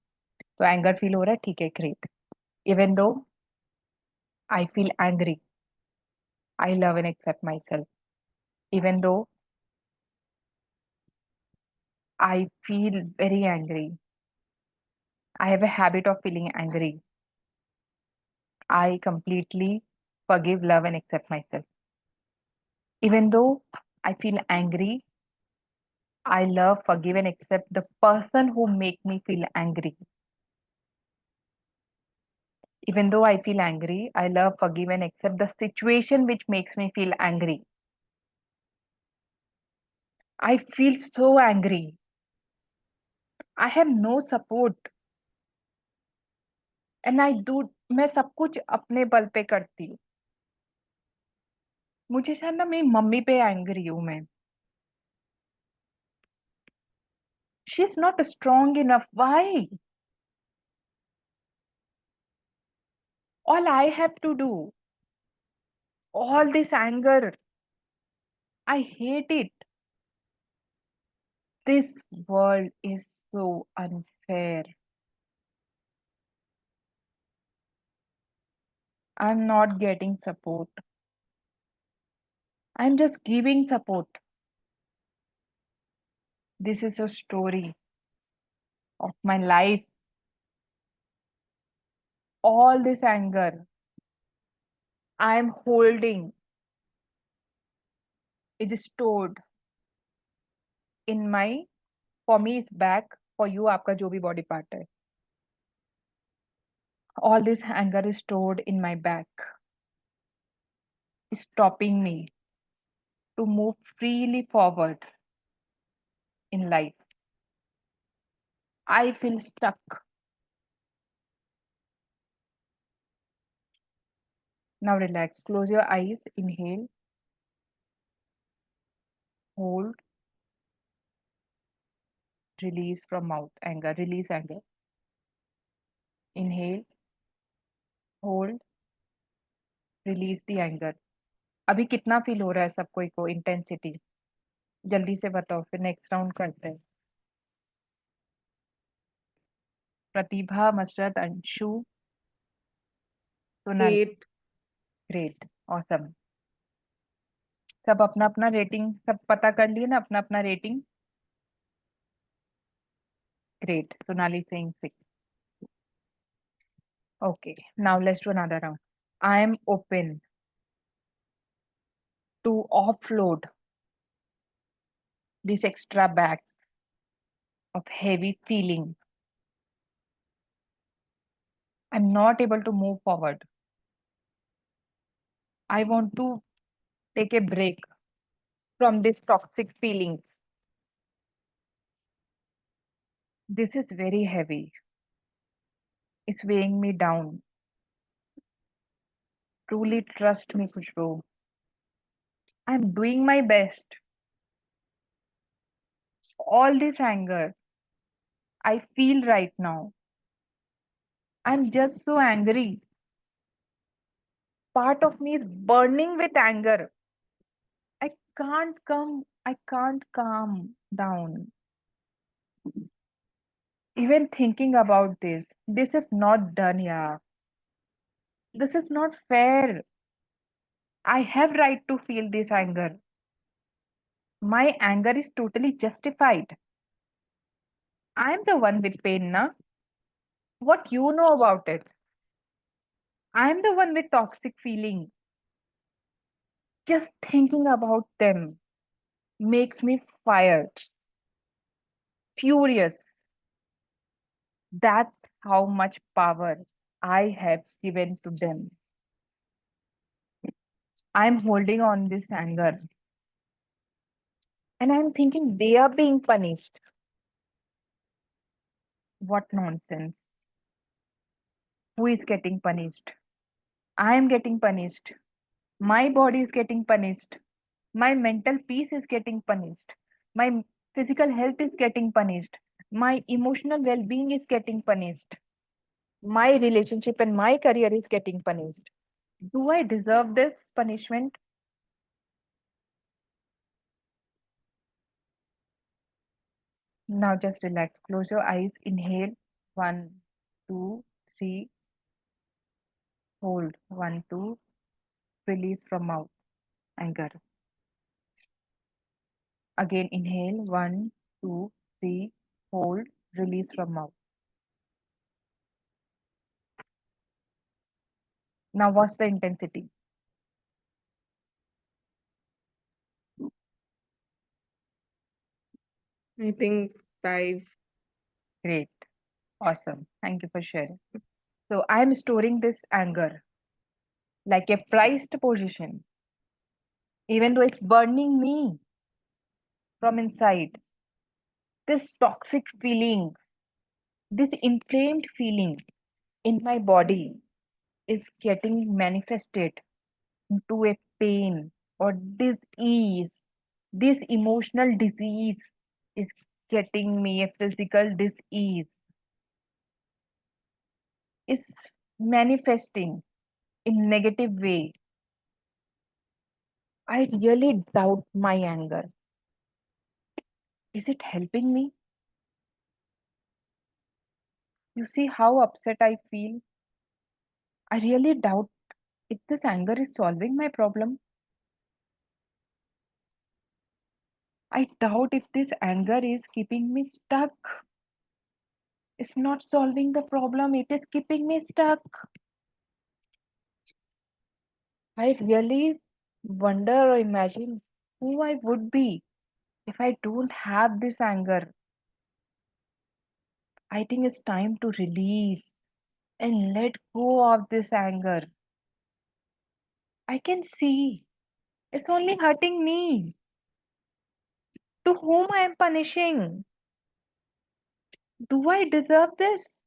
तो एंगर फील हो रहा है, ठीक है, great. Even though I feel angry, I love and accept myself. Even though I feel very angry, I have a habit of feeling angry. I completely forgive, love, and accept myself. Even though I feel angry, I love, forgive, and accept the person who make me feel angry. Even though I feel angry, I love, forgive, and accept the situation which makes me feel angry. I feel so angry. I have no support. And I do, मैं सब कुछ अपने बल पे करती हूँ। मुझे शायद ना मेरी मम्मी पे एंग्री हूँ मैं। She is not strong enough, why? All I have to do, all this anger, I hate it. This world is so unfair. I'm not getting support. I'm just giving support. This is a story of my life. All this anger I'm holding is stored in my, for me is back, for you आपका जो भी body part है. All this anger is stored in my back, stopping me to move freely forward in life. I feel stuck. Now relax. Close your eyes. Inhale. Hold. Release from mouth. Anger. Release anger. Inhale. Hold. Release the anger. अभी कितना feel हो रहा है सब कोई को intensity? जल्दी से बताओ, फिर नेक्स्ट राउंड करते हैं. प्रतिभा, मशरत, अंशु, सोनाली. 8. Great, awesome. सब अपना अपना रेटिंग सब पता कर लिए ना, अपना अपना rating. Great. Sonali saying 6. Okay, now let's do another round. I am open to offload these extra bags of heavy feeling. I'm not able to move forward. I want to take a break from these toxic feelings. This is very heavy. It's weighing me down. Truly trust me, Khushbu. I'm doing my best. All this anger I feel right now, I'm just so angry. Part of me is burning with anger. I can't calm down. Even thinking about this is not done, yeah. This is not fair. I have right to feel this anger. My anger is totally justified. I'm the one with pain, na? What you know about it? I'm the one with toxic feeling. Just thinking about them makes me fired, furious. That's how much power I have given to them. I'm holding on this anger. And I'm thinking they are being punished. What nonsense. Who is getting punished? I am getting punished. My body is getting punished. My mental peace is getting punished. My physical health is getting punished. My emotional well being is getting punished. My relationship and my career is getting punished. Do I deserve this punishment? Now just relax. Close your eyes. Inhale. 1, 2, 3. Hold. 1, 2. Release from mouth. Anger. Again inhale. 1, 2, 3. Hold. Release from mouth. Now what's the intensity? I think 5. Great. Awesome. Thank you for sharing. So I am storing this anger like a prized possession, even though it's burning me from inside. This toxic feeling, this inflamed feeling in my body is getting manifested into a pain or disease. This emotional disease is getting me a physical disease, is manifesting in negative way. I really doubt my anger. Is it helping me? You see how upset I feel? I really doubt if this anger is solving my problem. I doubt if this anger is keeping me stuck. It's not solving the problem, it is keeping me stuck. I really wonder or imagine who I would be if I don't have this anger. I think it's time to release and let go of this anger. I can see it's only hurting me. To whom I am punishing? Do I deserve this?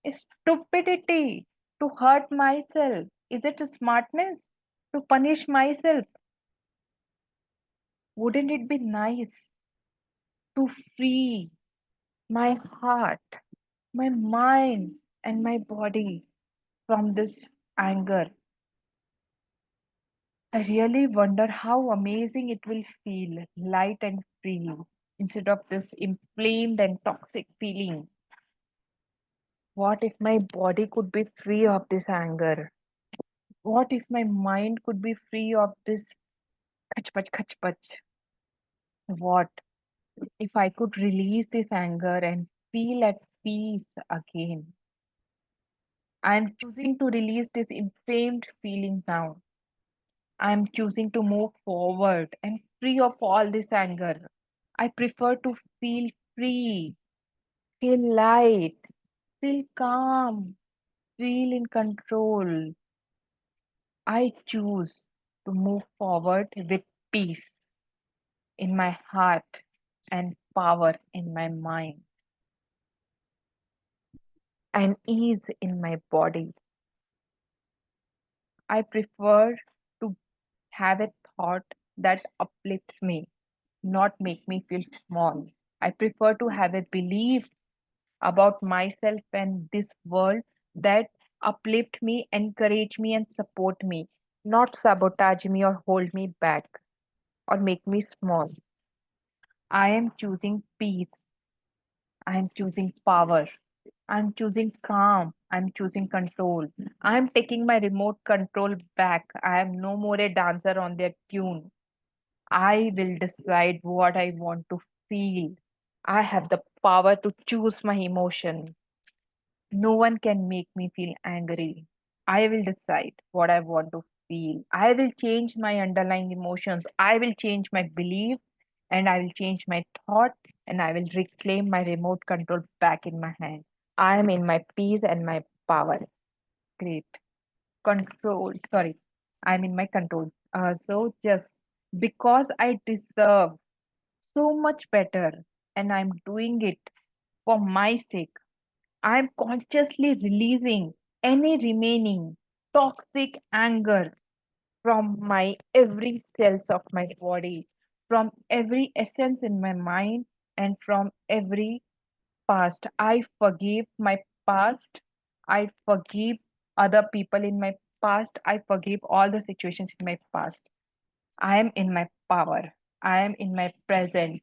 It's stupidity to hurt myself. Is it a smartness to punish myself? Wouldn't it be nice to free my heart, my mind, and my body from this anger? I really wonder how amazing it will feel, light and free, instead of this inflamed and toxic feeling. What if my body could be free of this anger? What if my mind could be free of this khachpach khachpach? What if I could release this anger and feel at peace again? I'm choosing to release this inflamed feeling now. I'm choosing to move forward and free of all this anger. I prefer to feel free, feel light, feel calm, feel in control. I choose to move forward with peace in my heart and power in my mind and ease in my body. I prefer to have a thought that uplifts me, not make me feel small. I prefer to have a belief about myself and this world that uplift me, encourage me, and support me, not sabotage me or hold me back or make me small. I am choosing peace. I am choosing power. I'm choosing calm. I'm choosing control. I'm taking my remote control back. I am no more a dancer on their tune. I will decide what I want to feel. I have the power to choose my emotion. No one can make me feel angry. I will decide what I want to feel. I will change my underlying emotions. I will change my belief and I will change my thought and I will reclaim my remote control back in my hand. I am in my peace and my power. Great. Control. Sorry. I'm in my control. So just because I deserve so much better and I'm doing it for my sake, I'm consciously releasing any remaining toxic anger from my every cells of my body, from every essence in my mind, and from every past. I forgive my past. I forgive other people in my past. I forgive all the situations in my past. I am in my power. I am in my present.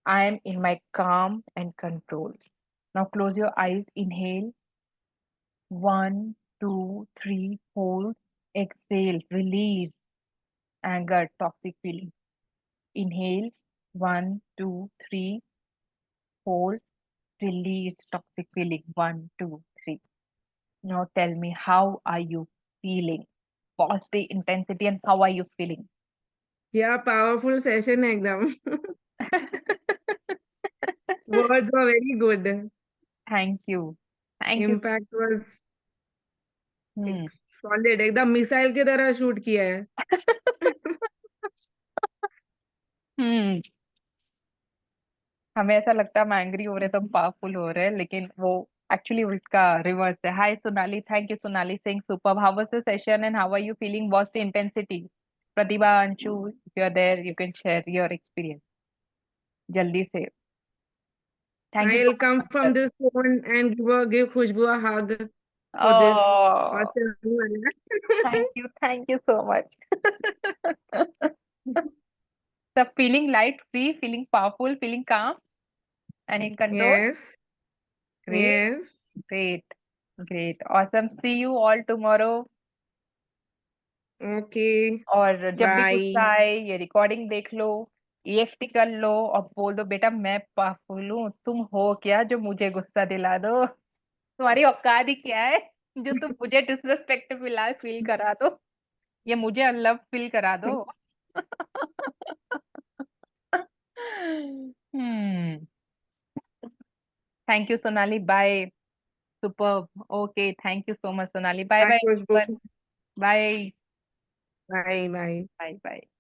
I am in my calm and control. Now close your eyes. Inhale. One, two, three, hold. Exhale. Release anger, toxic feeling. Inhale. One, two, three, hold. Release toxic feeling. One, two, three. Now tell me, how are you feeling? What's the intensity and how are you feeling? Yeah, powerful session एकदम. Words were very good. Thank you. Thank you. Impact was Hmm. solid. एकदम missile की तरह shoot किया है. हमें ऐसा लगता है हम एंग्री हो रहे हैं तो हम पावरफुल हो रहे हैं, लेकिन वो Actually ulka reverse hai. Hi Sonali, thank you Sonali, saying superb. How was the session and how are you feeling? What's the intensity? Pratibha, Anshu, if you're there, you can share your experience. Jaldi se. Thank you so I'll come much. from this phone and give Khushbu a hug for this Oh, awesome. thank you so much. So feeling light, free, feeling powerful, feeling calm and in control. Yes, Great, yes. great, great. Awesome. See you all tomorrow. Okay. और जब भी गुस्सा Bye. आए ये recording देख लो, EFT कर लो और बोल दो बेटा मैं पावरफुल हूँ, तुम हो क्या जो मुझे गुस्सा दिला दो, तुम्हारी औकात ही क्या है जो तुम मुझे डिसरिस्पेक्ट फील करा दो, ये मुझे अनलव फील करा दो. Hmm. Thank you, Sonali. Bye. Superb. Okay. Thank you so much, Sonali. Bye Bye, bye, Khushbu. everyone. Bye. Bye, bye. Bye bye.